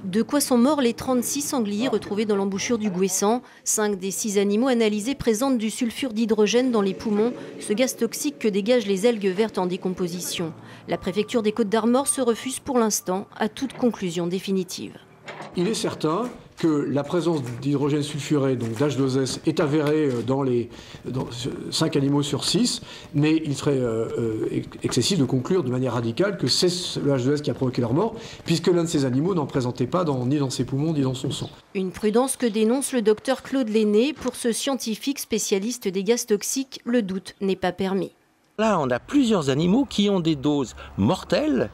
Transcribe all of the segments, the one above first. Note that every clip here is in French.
De quoi sont morts les 36 sangliers retrouvés dans l'embouchure du Gouessant. 5 des 6 animaux analysés présentent du sulfure d'hydrogène dans les poumons, ce gaz toxique que dégagent les algues vertes en décomposition. La préfecture des Côtes-d'Armor se refuse pour l'instant à toute conclusion définitive. Il est certain que la présence d'hydrogène sulfuré, donc d'H2S, est avérée dans 5 animaux sur 6, mais il serait excessif de conclure de manière radicale que c'est le H2S qui a provoqué leur mort, puisque l'un de ces animaux n'en présentait pas ni dans ses poumons ni dans son sang. Une prudence que dénonce le docteur Claude Lenné. Pour ce scientifique spécialiste des gaz toxiques, le doute n'est pas permis. Là, on a plusieurs animaux qui ont des doses mortelles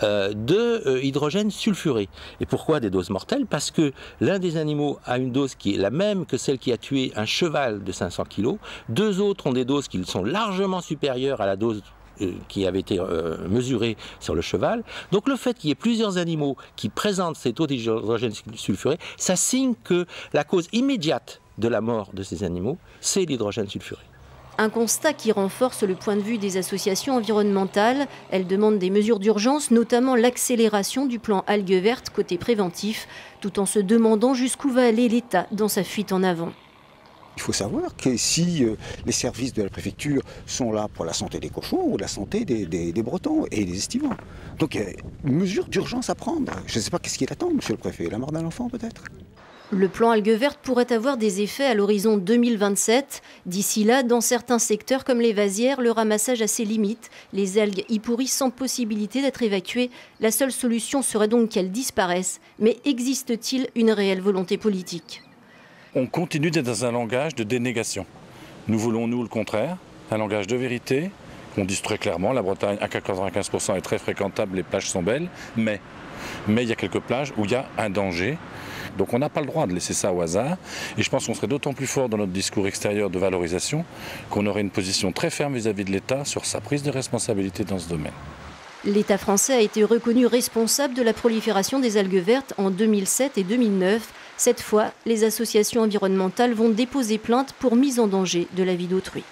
d'hydrogène sulfuré. Et pourquoi des doses mortelles? Parce que l'un des animaux a une dose qui est la même que celle qui a tué un cheval de 500 kg. 2 autres ont des doses qui sont largement supérieures à la dose qui avait été mesurée sur le cheval. Donc le fait qu'il y ait plusieurs animaux qui présentent ces taux d'hydrogène sulfuré, ça signe que la cause immédiate de la mort de ces animaux, c'est l'hydrogène sulfuré. Un constat qui renforce le point de vue des associations environnementales. Elles demandent des mesures d'urgence, notamment l'accélération du plan algues vertes côté préventif, tout en se demandant jusqu'où va aller l'État dans sa fuite en avant. Il faut savoir que si les services de la préfecture sont là pour la santé des cochons ou la santé des Bretons et des estivants. Donc il y a une mesure d'urgence à prendre. Je ne sais pas qu'est-ce qu'il attend, monsieur le préfet. La mort d'un enfant peut-être? Le plan algues vertes pourrait avoir des effets à l'horizon 2027. D'ici là, dans certains secteurs comme les vasières, le ramassage a ses limites. Les algues y pourrissent sans possibilité d'être évacuées. La seule solution serait donc qu'elles disparaissent. Mais existe-t-il une réelle volonté politique? On continue d'être dans un langage de dénégation. Nous voulons, nous, le contraire, un langage de vérité. On dit très clairement, la Bretagne, à 95% est très fréquentable, les plages sont belles, mais il y a quelques plages où il y a un danger. Donc on n'a pas le droit de laisser ça au hasard. Et je pense qu'on serait d'autant plus fort dans notre discours extérieur de valorisation qu'on aurait une position très ferme vis-à-vis de l'État sur sa prise de responsabilité dans ce domaine. L'État français a été reconnu responsable de la prolifération des algues vertes en 2007 et 2009. Cette fois, les associations environnementales vont déposer plainte pour mise en danger de la vie d'autrui.